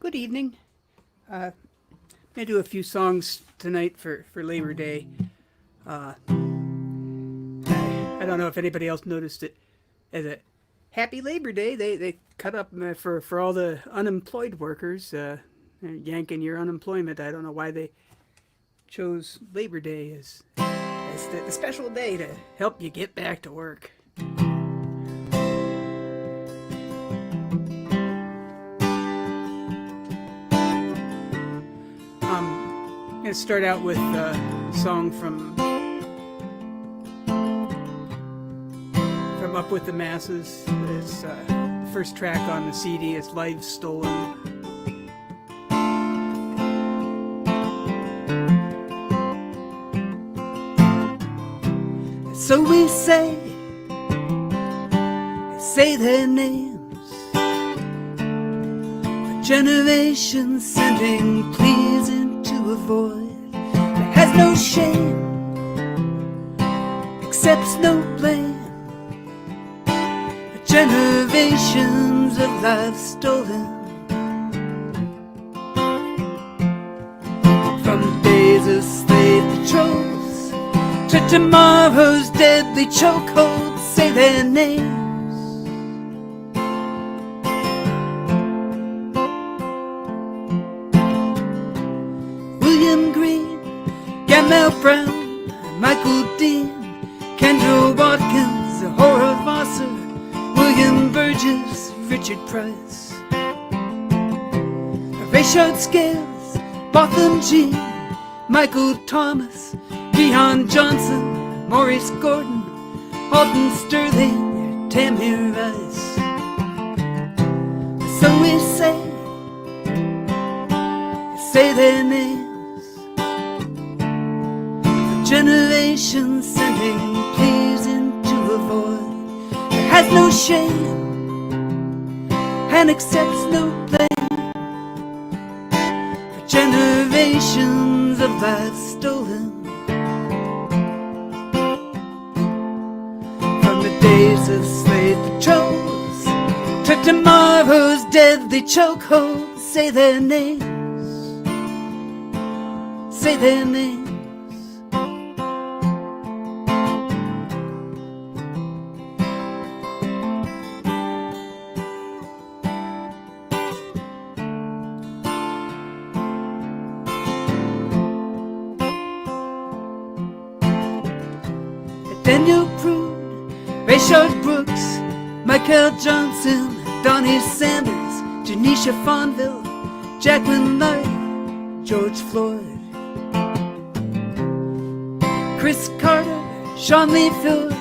Good evening. I'm going to do a few songs tonight for Labor Day. I don't know if anybody else noticed it. As a happy Labor Day, they cut up for all the unemployed workers, yanking your unemployment. I don't know why they chose Labor Day as the special day to help you get back to work. I'm going to start out with a song from Up With the Masses. It's the first track on the CD. It's Lives Stolen. So we say their names, a generation sending pleas into a void that has no shame, accepts no blame. Generations of lives stolen from the days of slave patrols to tomorrow's deadly chokeholds. Say their names. William Green, Gamel Brown, Michael Dean, Kendra Watkins, Zahora Vosser, William Burgess, Richard Price, Rayshard Scales, Botham Jean, Michael Thomas, Keon Johnson, Maurice Gordon, Alton Sterling, Tamir Rice. So we say their names, a generation sending pleas into a void that has no shame and accepts no blame for generations of lives stolen from the days of slave patrols to tomorrow's deadly chokeholds. Say their names, say their names. Daniel Prude, Rayshard Brooks, Michael Johnson, Donnie Sanders, Janisha Fonville, Jacqueline Larry, George Floyd, Chris Carter, Sean Lee Ford,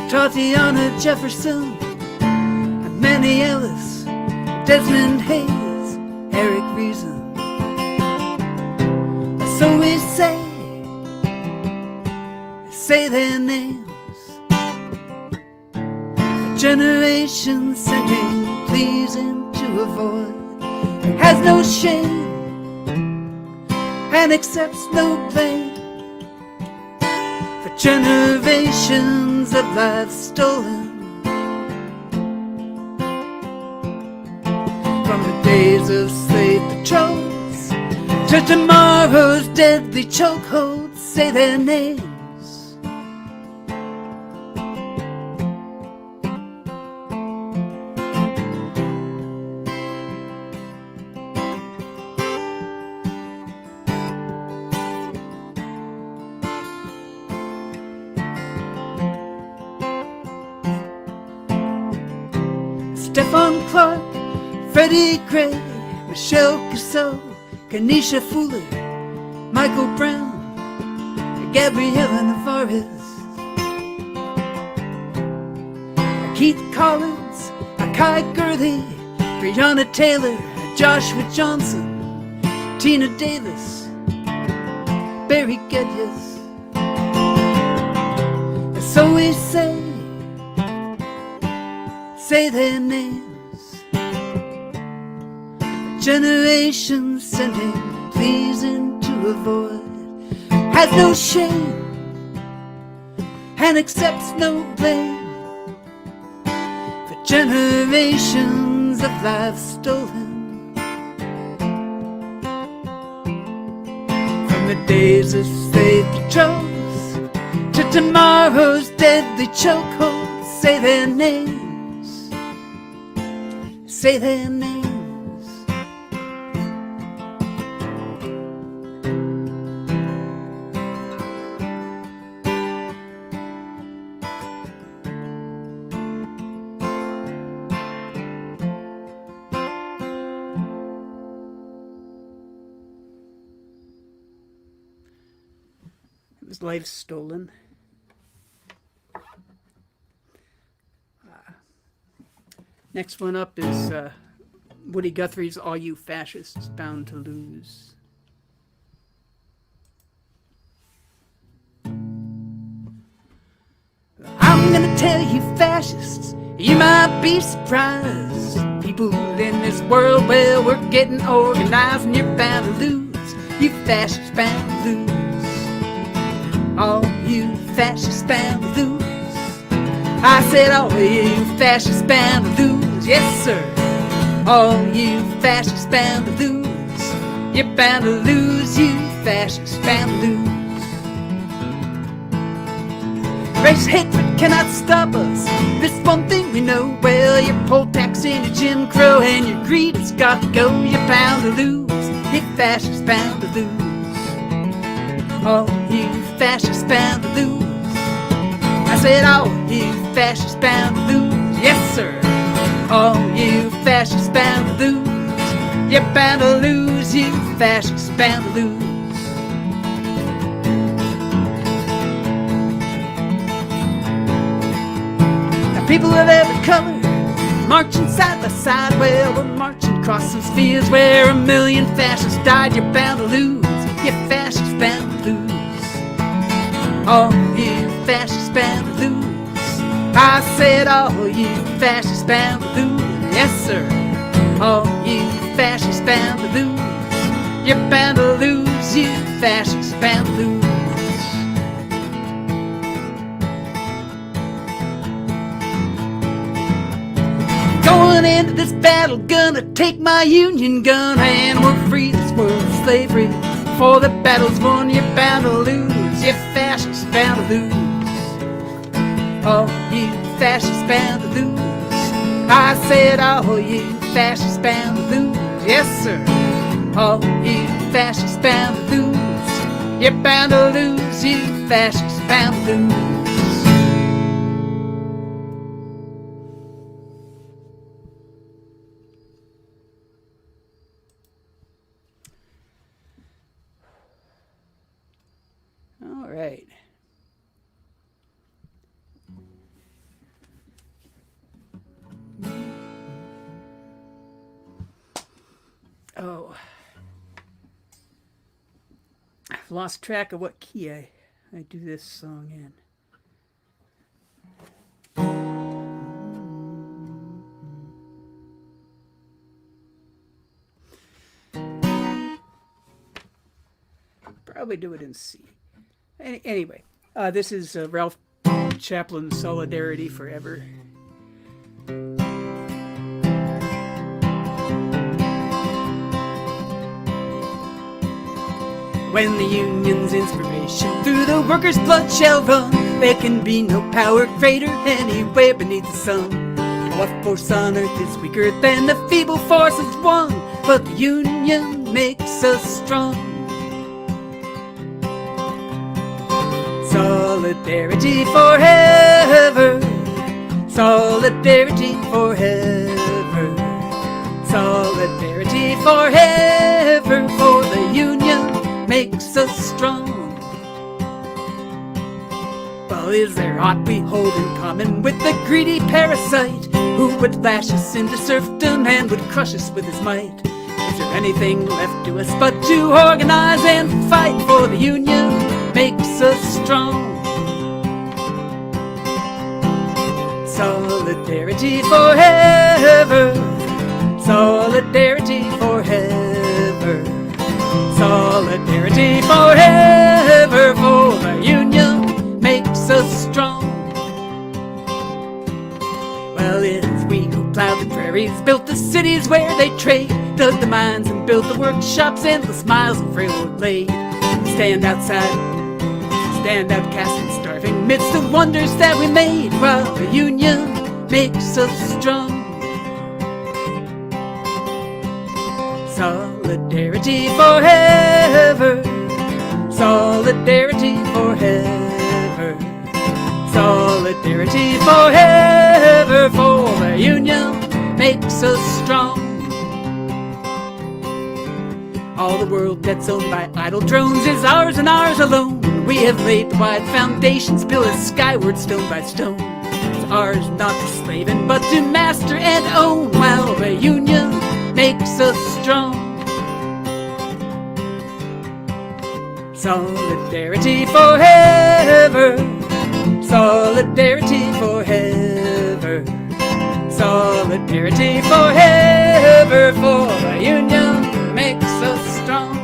Tatiana Jefferson, Manny Ellis, Desmond Hayes, Eric Reason. So we say their names, a generation sending pleas into a void that has no shame and accepts no blame for generations of lives stolen from the days of slave patrols to tomorrow's deadly chokeholds. Say their names. Stephon Clark, Freddie Gray, Michelle Cassell, Kanisha Fuller, Michael Brown, Gabriela Navarez, Keith Collins, Akai Gurley, Breonna Taylor, Joshua Johnson, Tina Davis, Barry Geddes. And so we say their names, a generation sending pleas into a void, has no shame and accepts no blame for generations of lives stolen the days of slavery chose to tomorrow's deadly chokehold. Say their names, say their names. His life stolen. Next one up is Woody Guthrie's All You Fascists Bound to Lose. I'm gonna tell you fascists, you might be surprised. People in this world, well, we're getting organized, and you're bound to lose. You fascists bound to lose. All you fascists bound to lose. I said all you fascists bound to lose. Yes, sir. All you fascists bound to lose. You're bound to lose, you fascists bound to lose. Race hatred cannot stop us. This one thing we know well. Your poll tax and your Jim Crow and your greed has got to go. You're bound to lose. You fascists bound to lose. All you fascists bound to lose. I said all you fascists bound to lose. Yes, sir. All you fascists bound to lose. You're bound to lose, you fascists bound to lose. Now people of every color marching side by side. Well, we're marching across some spheres where 1 million fascists died. You're bound to lose. You fascists bound to lose. All you fascists bound to lose. I said all you fascists bound to lose. Yes, sir. All you fascists bound to lose. You're bound to lose. You fascists bound to lose. Going into this battle, gonna take my Union gun, and we'll free this world of slavery. Before the battle's won, you're bound to lose. You fascists bound to lose. All you fascists bound to lose. I said all you fascists bound to lose. Yes, sir. All you fascists bound to lose. You're bound to lose. You fascists bound to lose. All right. Oh, I've lost track of what key I do this song in. Probably do it in C. Anyway, this is Ralph Chaplin's Solidarity Forever. When the Union's inspiration through the workers' blood shall run, there can be no power greater anywhere beneath the sun. What force on earth is weaker than the feeble force of one? But the Union makes us strong. Solidarity forever. Solidarity forever. Solidarity forever. For the Union makes us strong. Well, is there aught we hold in common with the greedy parasite who would lash us into serfdom and would crush us with his might? Is there anything left to us but to organize and fight? For the Union makes us strong. Solidarity forever. Solidarity forever. Solidarity forever. For the Union makes us strong. Well, it's we who plowed the prairies, built the cities where they trade, dug the mines and built the workshops, endless miles of railroad laid. stand outside, stand outcast and starving, midst the wonders that we made, while the union makes us strong. Solidarity forever, solidarity forever, solidarity forever, for the union makes us strong. All the world that's owned by idle drones is ours and ours alone. We have laid the wide foundations, built it skyward stone by stone. It's ours not to slave in, but to master and own, while the union makes us strong. Solidarity forever, solidarity forever, solidarity forever, for the union makes us strong.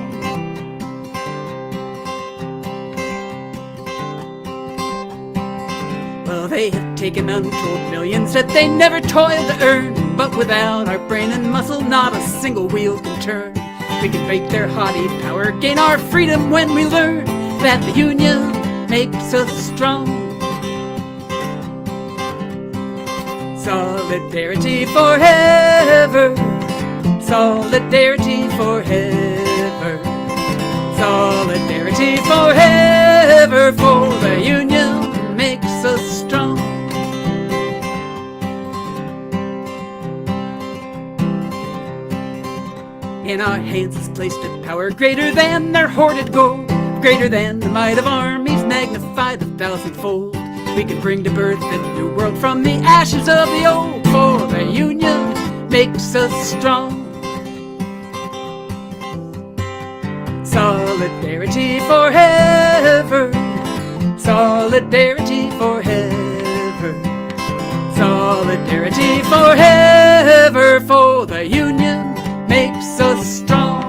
Well, they have taken untold millions that they never toiled to earn, but without our brain and muscle, not a single wheel can turn. We can break their haughty power, gain our freedom when we learn that the union makes us strong. Solidarity forever, solidarity forever, solidarity forever, for the union makes us strong. In our hands is placed a power greater than their hoarded gold, greater than the might of armies, magnified 1,000-fold. We can bring to birth a new world from the ashes of the old, for the union makes us strong. Solidarity forever, solidarity forever, solidarity forever, for the union makes us strong.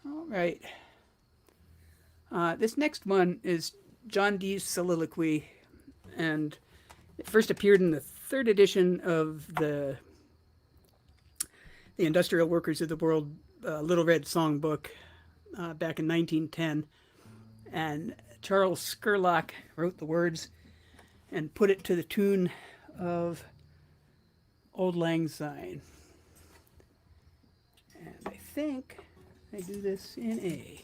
All right. This next one is John Dee's soliloquy, and it first appeared in the 3rd edition of the Industrial Workers of the World Little Red Songbook back in 1910. And Charles Scurlock wrote the words and put it to the tune of Auld Lang Syne. And I think I do this in A.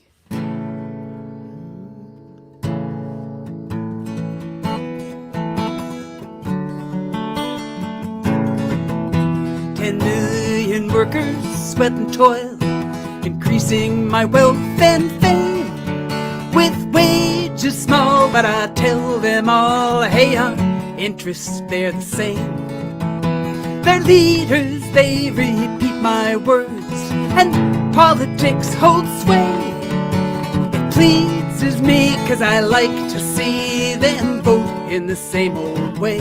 10 million workers sweat and toil, increasing my wealth and fame. With wages small, but I tell them all, hey, our interests, they're the same. Their leaders, they repeat my words, and politics holds sway. It pleases me, 'cause I like to see them vote in the same old way.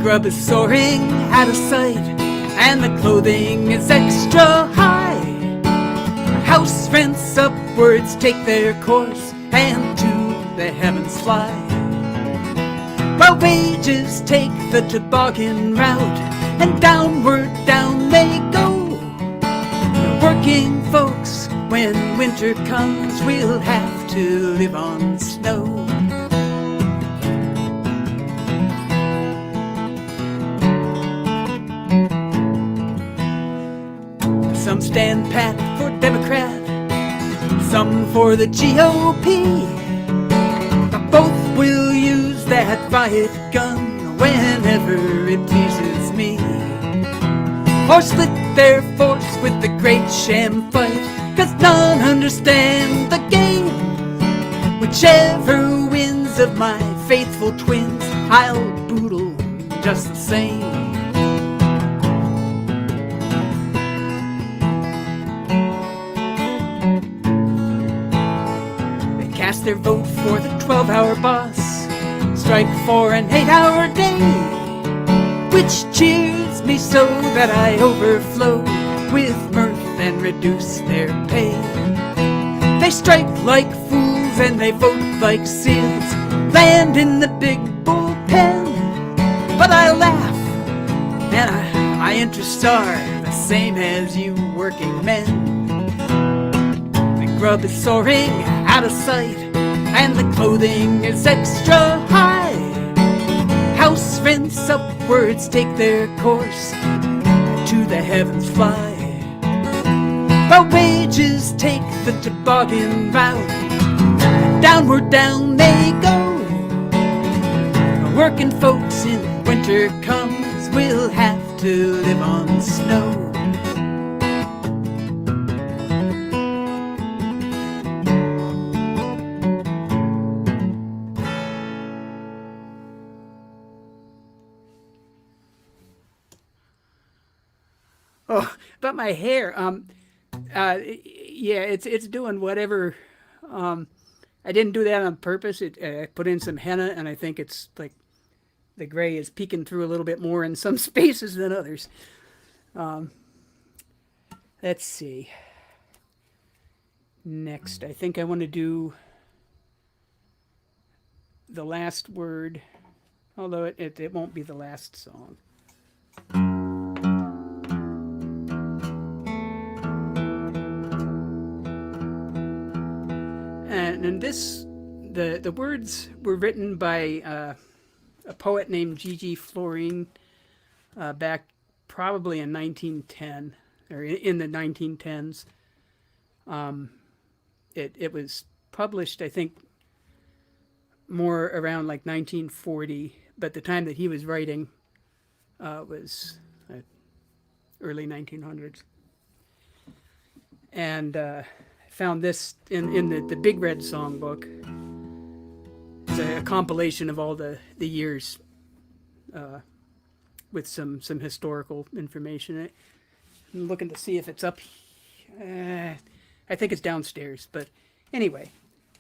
Grub is soaring out of sight, and the clothing is extra high. House rents upwards take their course, and to the heavens fly. While wages take the toboggan route, and downward down they go. The working folks, when winter comes, will have to live on snow. Some stand pat for Democrat, some for the GOP, but both will use that riot gun whenever it pleases me. Or split their force with the great sham fight, 'cause none understand the game. Whichever wins of my faithful twins, I'll boodle just the same. Cast their vote for the 12-hour boss, strike for an 8-hour day, which cheers me so that I overflow with mirth and reduce their pay. They strike like fools and they vote like seals, land in the big bullpen, but I laugh and I interstar the same as you working men. The grub is soaring out of sight and the clothing is extra high. House rents upwards take their course, to the heavens fly. But wages take the toboggan route, downward down they go. Working folks in winter comes will have to live on snow. Oh, about my hair. Yeah, it's doing whatever. I didn't do that on purpose. I put in some henna, and I think it's like the gray is peeking through a little bit more in some spaces than others. Let's see. Next, I think I want to do the last word, although it won't be the last song. And this, the words were written by a poet named Gigi Florine back probably in 1910, or in the 1910s. It was published, I think, more around like 1940, but the time that he was writing was early 1900s. And found this in the Big Red Songbook. It's a compilation of all the years with some historical information. I'm looking to see if it's up. I think it's downstairs, but anyway,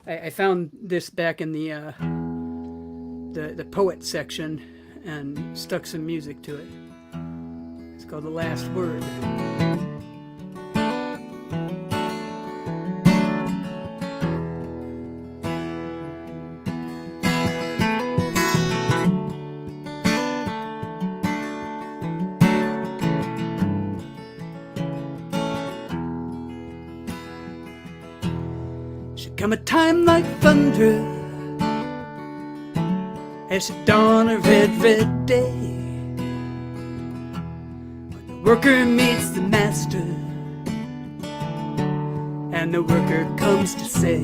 I found this back in the poet section and stuck some music to it. It's called The Last Word. Come a time like thunder as should dawn a red, red day, when the worker meets the master and the worker comes to say,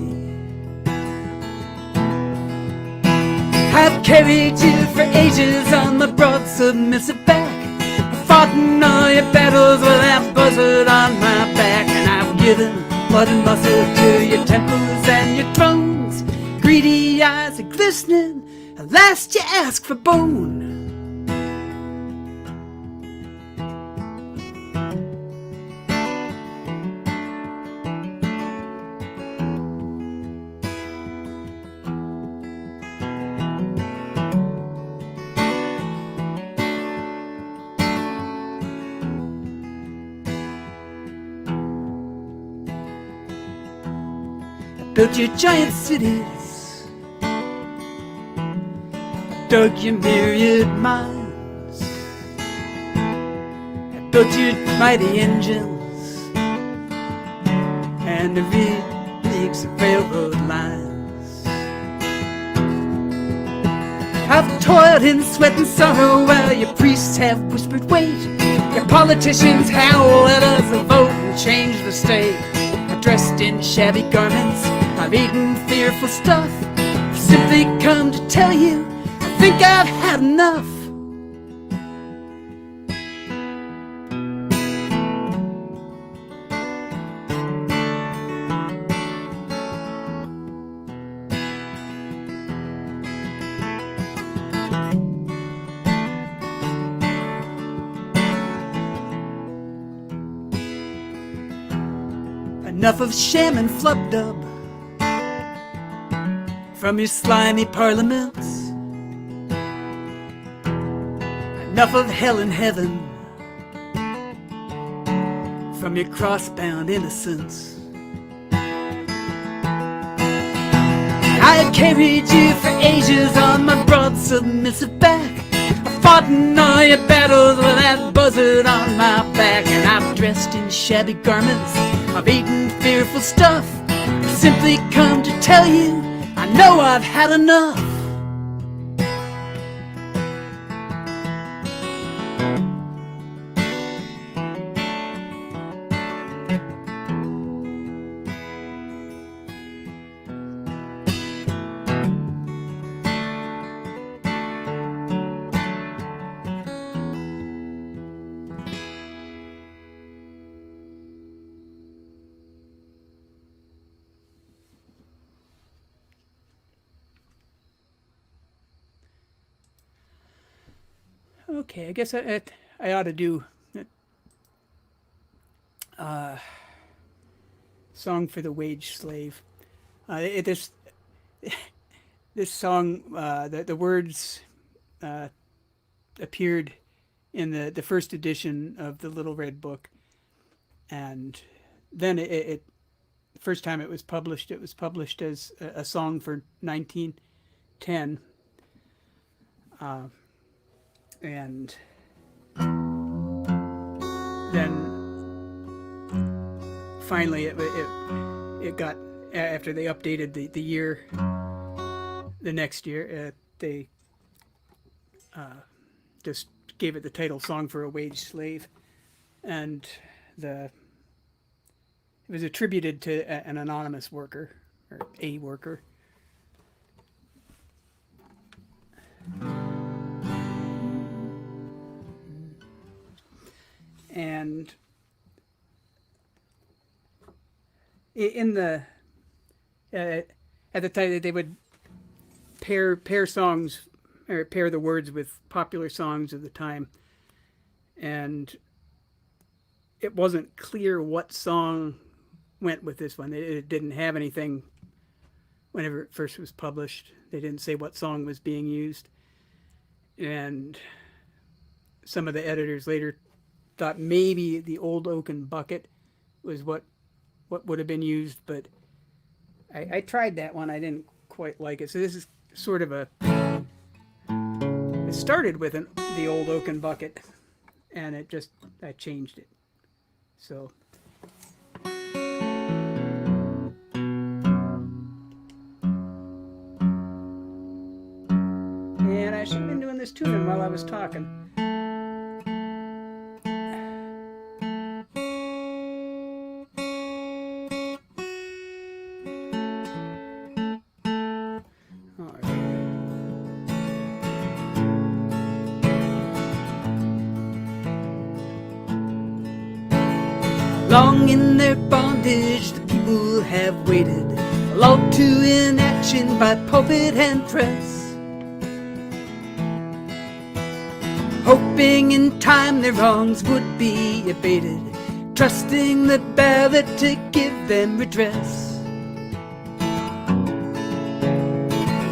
I've carried you for ages on my broad submissive back. I've fought in all your battles with that buzzard on my back, and I've given blood and muscle to your temples and your thrones. Greedy eyes are glistening, at last you ask for bone. Built your giant cities, dug your myriad mines, I built your mighty engines and the leagues of railroad lines. I've toiled in sweat and sorrow while your priests have whispered wait. Your politicians howl at us to vote and change the state. I've dressed in shabby garments, I've eaten fearful stuff. I've simply come to tell you, I think I've had enough. Enough of sham and flub-dub from your slimy parliaments. Enough of hell and heaven from your cross-bound innocence. I have carried you for ages on my broad submissive back. I've fought in all your battles with that buzzard on my back. And I've dressed in shabby garments, I've eaten fearful stuff. I've simply come to tell you, I know I've had enough. Okay, I guess I ought to do a song for the wage slave. This song, the words appeared in the first edition of the Little Red Book, and then the first time it was published as a song for 1910. And then finally it got, after they updated the year, the next year, they just gave it the title Song for a Wage Slave. And it was attributed to an anonymous worker, or a worker. And in the at the time they would pair songs, or pair the words with popular songs of the time, and it wasn't clear what song went with this one. It didn't have anything whenever it first was published. They didn't say what song was being used, and some of the editors later thought maybe the Old Oaken Bucket was what would have been used, but I tried that one. I didn't quite like it. So this is sort of it started with the Old Oaken Bucket, and I changed it. So and I should have been doing this tuning while I was talking. Long in their bondage, the people have waited, lulled to inaction by pulpit and press, hoping in time their wrongs would be abated, trusting the ballot to give them redress.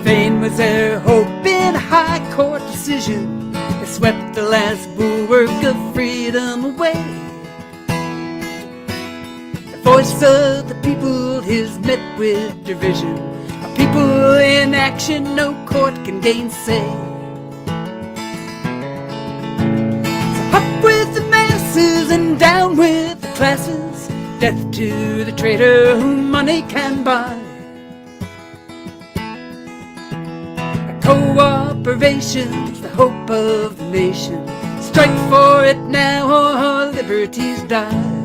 Vain was their hope in a high court decision that swept the last bulwark of freedom away. Voice of the people is met with derision, a people in action no court can gainsay. So up with the masses and down with the classes, death to the traitor whom money can buy. A cooperation's the hope of the nation, strike for it now or liberties die.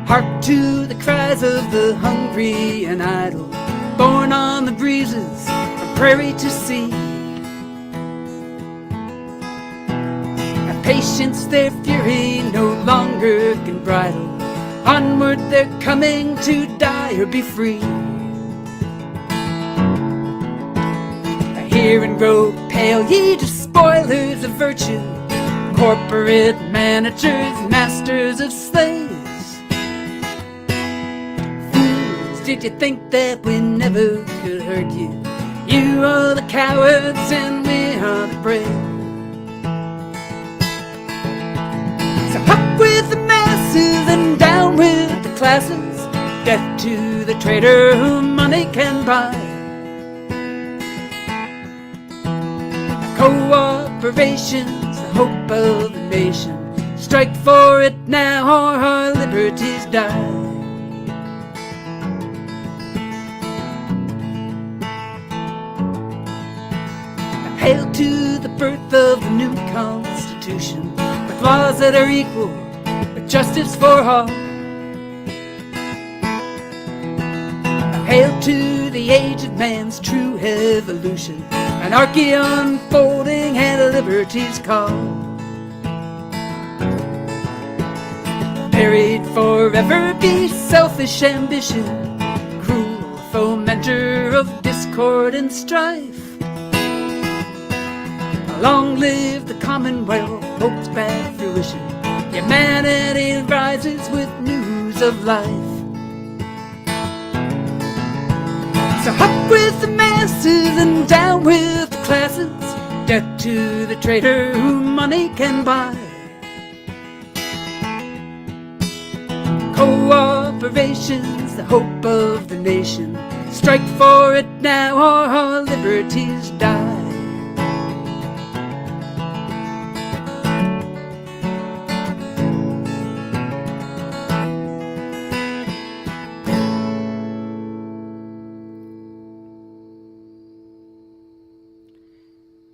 Hark to the cries of the hungry and idle, borne on the breezes from prairie to sea. Have patience, their fury no longer can bridle. Onward they're coming to die or be free. Hear and grow pale, ye despoilers of virtue, corporate managers, masters of slaves. Did you think that we never could hurt you? You are the cowards and we are the brave. So up with the masses and down with the classes. Death to the traitor whom money can buy. Cooperation's the hope of the nation. Strike for it now or our liberties die. Hail to the birth of the new Constitution, with laws that are equal, with justice for all. Hail to the age of man's true evolution, anarchy unfolding and liberty's call. Buried forever be selfish ambition, cruel fomenter of discord and strife. Long live the Commonwealth, hope's bad fruition. Humanity rises with news of life. So up with the masses and down with the classes. Death to the traitor whom money can buy. Cooperation's the hope of the nation. Strike for it now or our liberties die.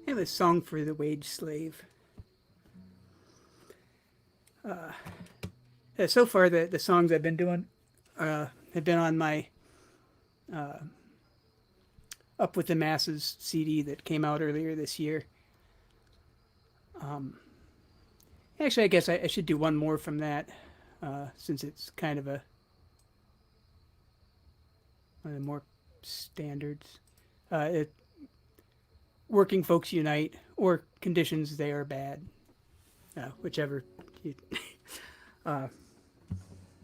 I have a song for the wage slave. So far, the songs I've been doing have been on my Up With the Masses CD that came out earlier this year. Actually, I guess I should do one more from that, since it's kind of one of the more standards. Working Folks Unite, or Conditions They Are Bad. Whichever.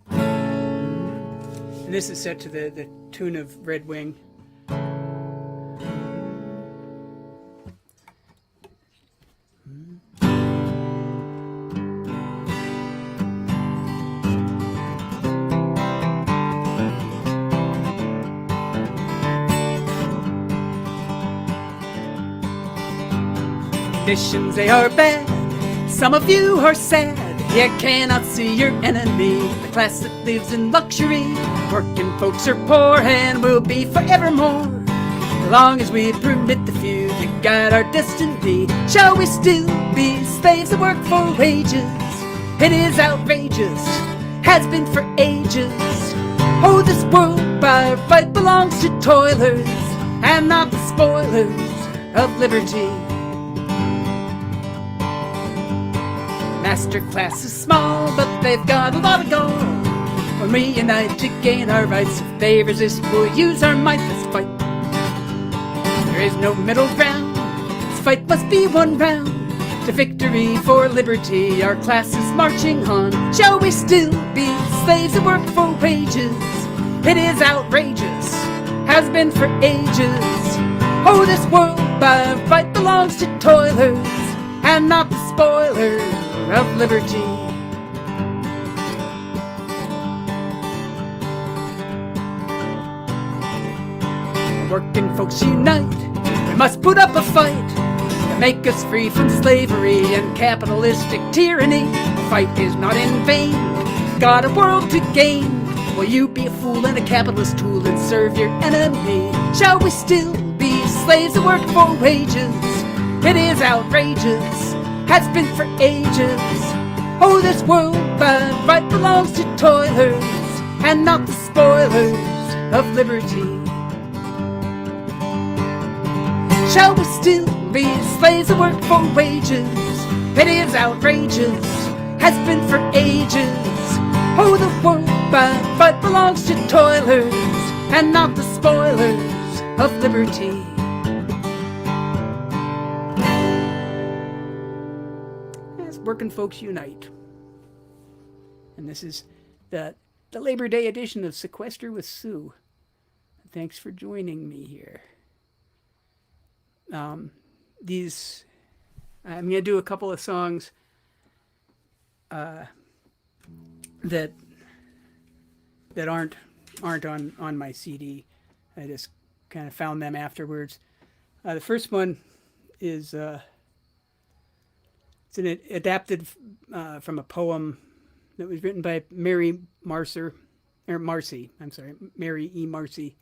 And this is set to the tune of Red Wing. Conditions, they are bad. Some of you are sad. You cannot see your enemy, the class that lives in luxury. Working folks are poor and will be forevermore. As long as we permit the few to guide our destiny, shall we still be slaves that work for wages? It is outrageous, has been for ages. Oh, this world by right belongs to toilers, and not the spoilers of liberty. Master class is small, but they've got a lot of gall. When we unite to gain our rights, if they resist, we'll use our might. Let's fight. There is no middle ground. This fight must be one round to victory for liberty. Our class is marching on. Shall we still be slaves that work for wages? It is outrageous, has been for ages. Oh, this world by right belongs to toilers, and not the spoilers of liberty. Working folks unite, we must put up a fight to make us free from slavery and capitalistic tyranny. The fight is not in vain, we've got a world to gain. Will you be a fool and a capitalist tool and serve your enemy? Shall we still be slaves that work for wages? It is outrageous, has been for ages. Oh, this world by right belongs to toilers, and not the spoilers of liberty. Shall we still be slaves that work for wages? It is outrageous, has been for ages. Oh, the world by right belongs to toilers, and not the spoilers of liberty. Working Folks Unite. And this is the Labor Day edition of Sequester with Sue. Thanks for joining me here. these, I'm gonna do a couple of songs that aren't on my CD. I just kind of found them afterwards. The first one is it's an adapted from a poem that was written by Mary Marcy. I'm sorry, Mary E. Marcy,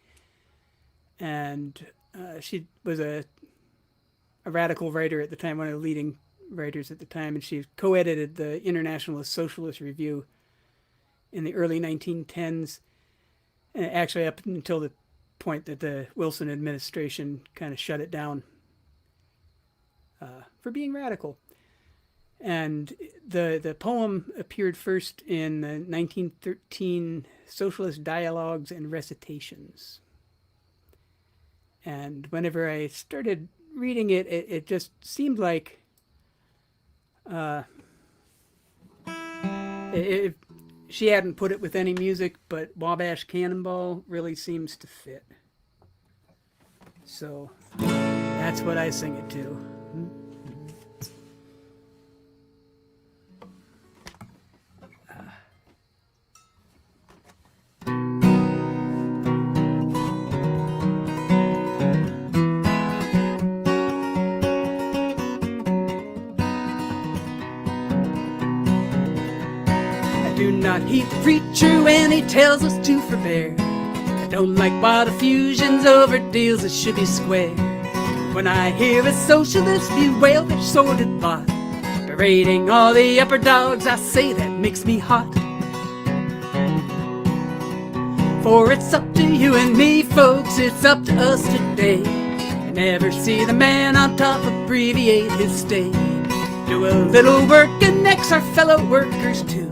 and she was a radical writer at the time, one of the leading writers at the time, and she co-edited the International Socialist Review in the early 1910s, actually up until the point that the Wilson administration kind of shut it down for being radical. And the poem appeared first in the 1913 Socialist Dialogues and Recitations. And whenever I started reading it, it just seemed like she hadn't put it with any music, but Wabash Cannonball really seems to fit. So that's what I sing it to. Do not heed the preacher when he tells us to forbear. I don't like wild effusions over deals that should be square. When I hear a socialist bewail their sordid lot, berating all the upper dogs, I say that makes me hot. For it's up to you and me, folks, it's up to us today. I never see the man on top abbreviate his stay. Do a little work and next our fellow workers too.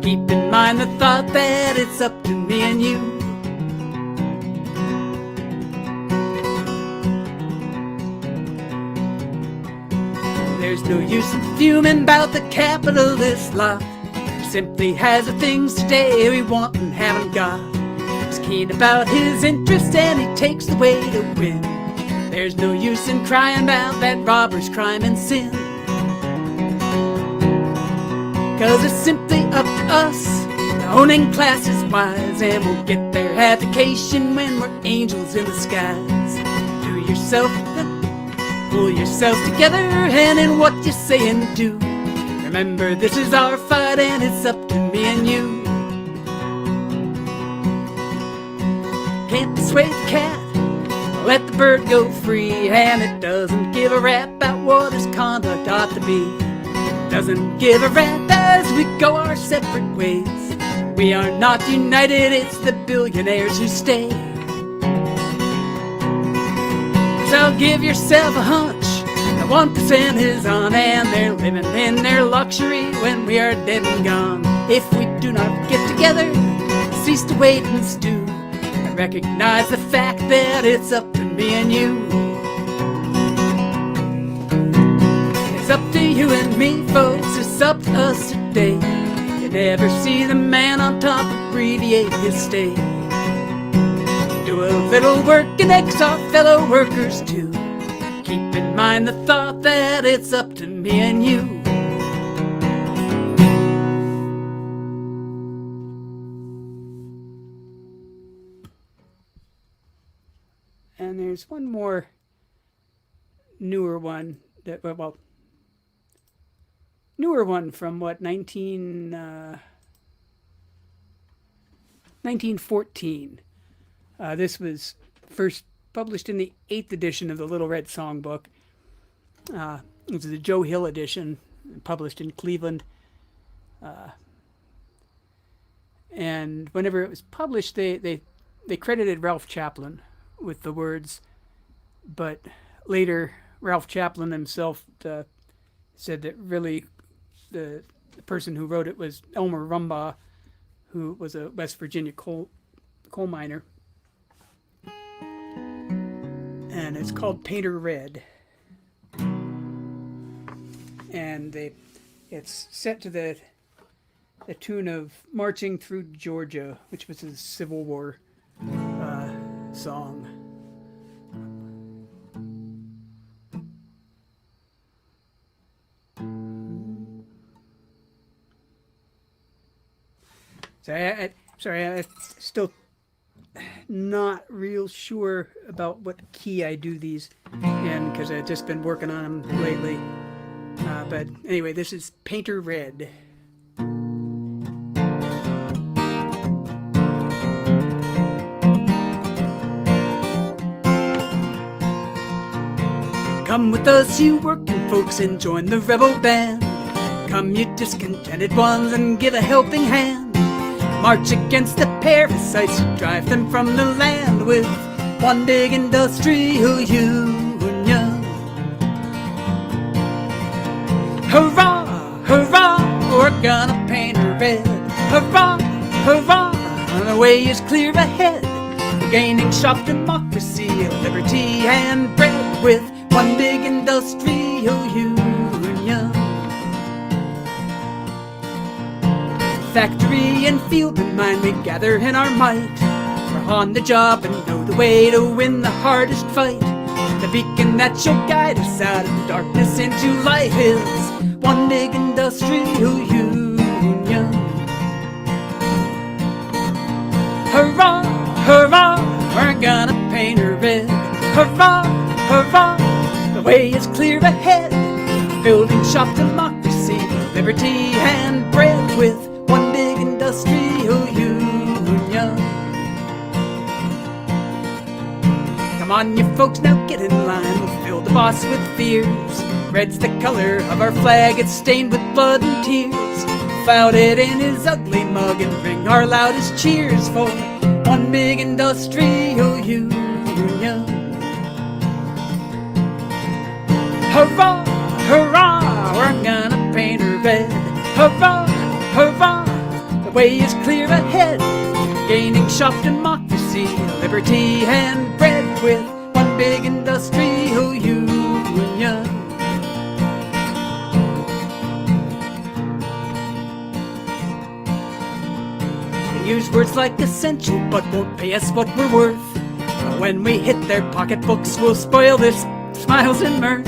Keep in mind the thought that it's up to me and you. There's no use in fuming about the capitalist lot. He simply has the things today we want and haven't got. He's keen about his interest and he takes the way to win. There's no use in crying about that robber's crime and sin. 'Cause it's simply up to us. The owning class is wise, and we'll get their advocation when we're angels in the skies. Do yourself pull yourself together, and in what you say and do, remember this is our fight and it's up to me and you. Can't persuade the cat, let the bird go free, and it doesn't give a rap about what his conduct ought to be. Doesn't give a rap as we go our separate ways. We are not united, it's the billionaires who stay. So give yourself a hunch, the 1% is on, and they're living in their luxury when we are dead and gone. If we do not get together, cease to wait and stew, and recognize the fact that it's up to me and you. It's up to you and me, folks, it's up to us today. You never see the man on top abbreviate his stay. Do a little work and ex our fellow workers too. Keep in mind the thought that it's up to me and you. And there's one more newer one that, well, newer one from what, 1914. This was first published in the 8th edition of the Little Red Songbook. It was the Joe Hill edition, published in Cleveland. And whenever it was published, they credited Ralph Chaplin with the words, but later Ralph Chaplin himself said that really the person who wrote it was Elmer Rumbaugh, who was a West Virginia coal miner. And it's called Painter Red. And it's set to the tune of Marching Through Georgia, which was a Civil War song. So I'm still not real sure about what key I do these in because I've just been working on them lately. But anyway, this is Painter Red. Come with us, you working folks, and join the rebel band. Come, you discontented ones, and give a helping hand. March against the parasites who drive them from the land with one big industrial union. Hurrah, hurrah, we're gonna paint her red. Hurrah, hurrah, the way is clear ahead. We're gaining sharp democracy, liberty, and bread with one big industrial union. Factory and field and mine, we gather in our might. We're on the job and know the way to win the hardest fight. The beacon that shall guide us out of darkness into light is one big industrial union. Hurrah, hurrah, we're gonna paint her red. Hurrah, hurrah, the way is clear ahead. Building sharp democracy, liberty, and bread with one big industrial union. Come on, you folks, now get in line. We'll fill the boss with fears. Red's the color of our flag, it's stained with blood and tears. Flout it in his ugly mug and ring our loudest cheers for one big industrial union. Hurrah, hurrah, we're gonna paint her red. Hurrah, hurrah, the way is clear ahead. Gaining sharp democracy, liberty, and bread with one big industrial union. They use words like essential but won't pay us what we're worth. But when we hit their pocketbooks, we'll spoil their smiles and mirth.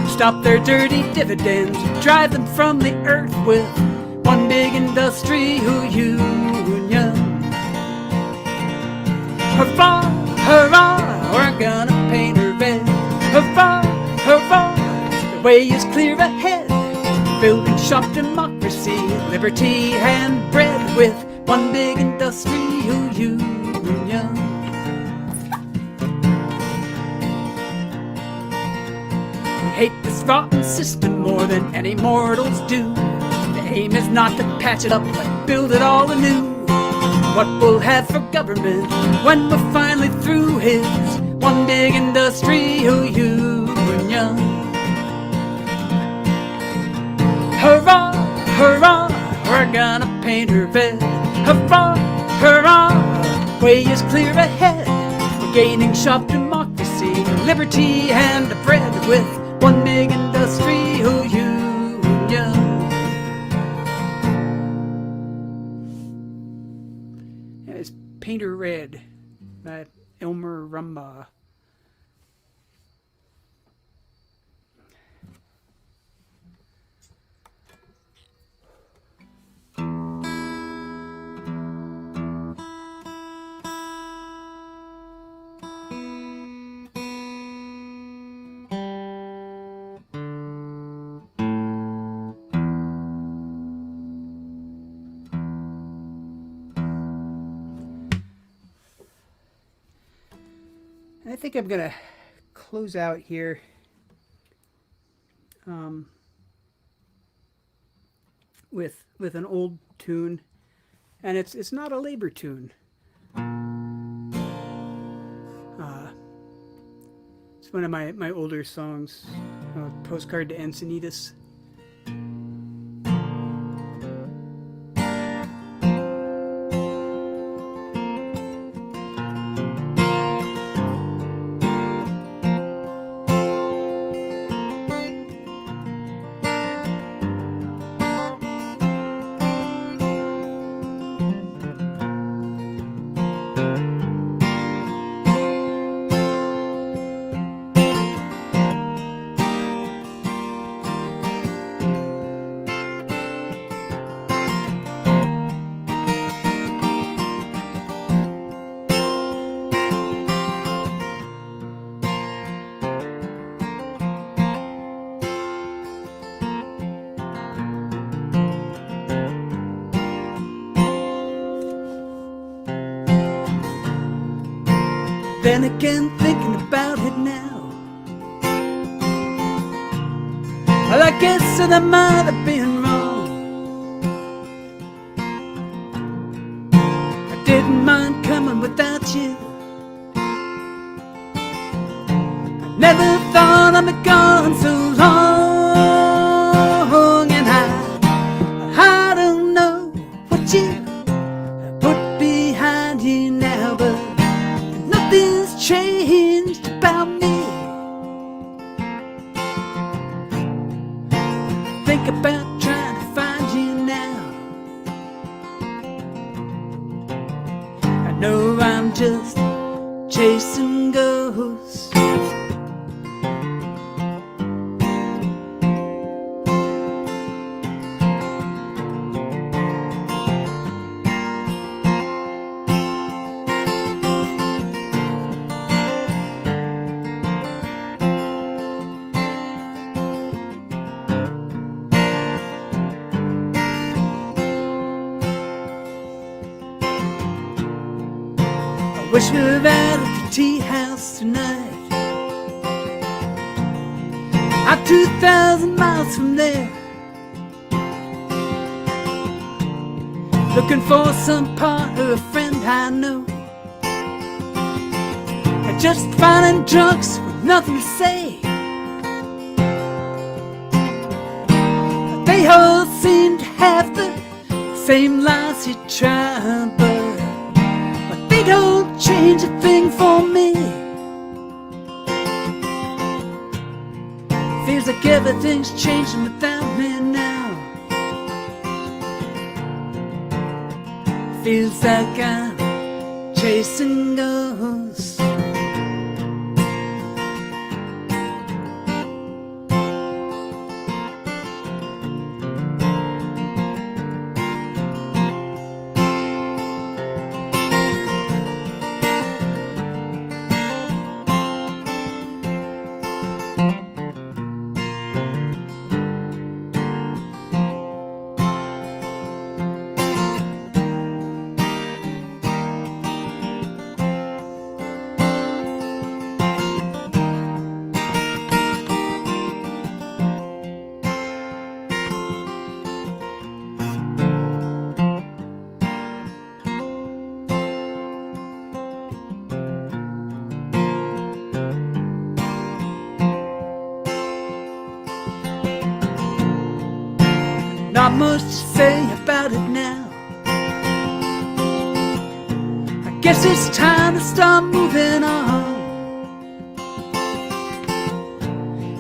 Stop their dirty dividends, drive them from the earth with one big industrial union. Hurrah, hurrah, we're gonna paint her red. Hurrah, hurrah, the way is clear ahead. Building sharp democracy, liberty, and bread with one big industrial union. We hate this rotten system more than any mortals do. The aim is not to patch it up, but build it all anew. What we'll have for government when we're finally through is one big industrial union. Hurrah, hurrah, we're gonna paint her red. Hurrah, hurrah, way is clear ahead. We're gaining sharp democracy, liberty, and bread with one big industrial union. It's Painter Red by Elmer Rumbaugh. I think I'm gonna close out here with an old tune, and it's not a labor tune. It's one of my older songs, Postcard to Encinitas. then again, thinking about it now, well, I guess that I might have been wrong. I didn't mind coming without you. I never thought I'd be gone so long, and I don't know what you put behind you now, but nothing's changed about me. Think about trying to find you now. I know I'm just chasing ghosts. Wish we were out at the tea house tonight, I'm 2,000 miles from there, looking for some partner, a friend I know, and just finding drunks with nothing to say. They all seem to have the same lies you try, but they don't change a thing for me. Feels like everything's changing without me now. Feels like I'm chasing ghosts. Not much to say about it now. I guess it's time to start moving on.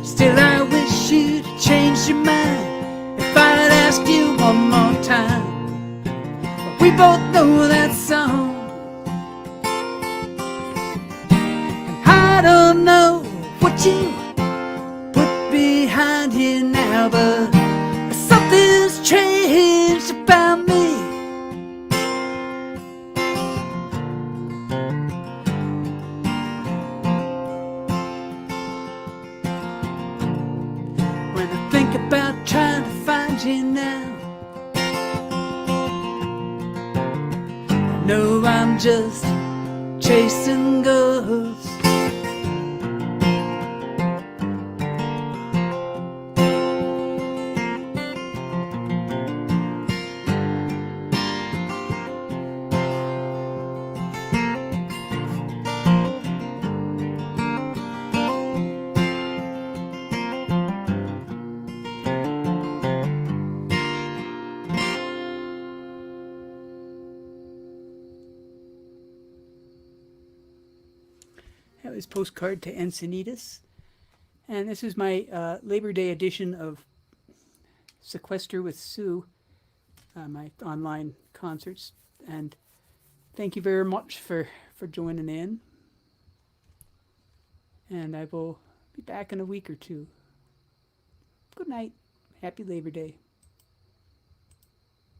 Still, I wish you'd change your mind if I'd ask you one more time. But we both know that song, and I don't know what you put behind you now, but something's changed about me. When I think about trying to find you now, I know I'm just chasing ghosts. That was Postcard to Encinitas. And this is my Labor Day edition of Sequester with Sue, my online concerts. And thank you very much for joining in. And I will be back in a week or two. Good night. Happy Labor Day.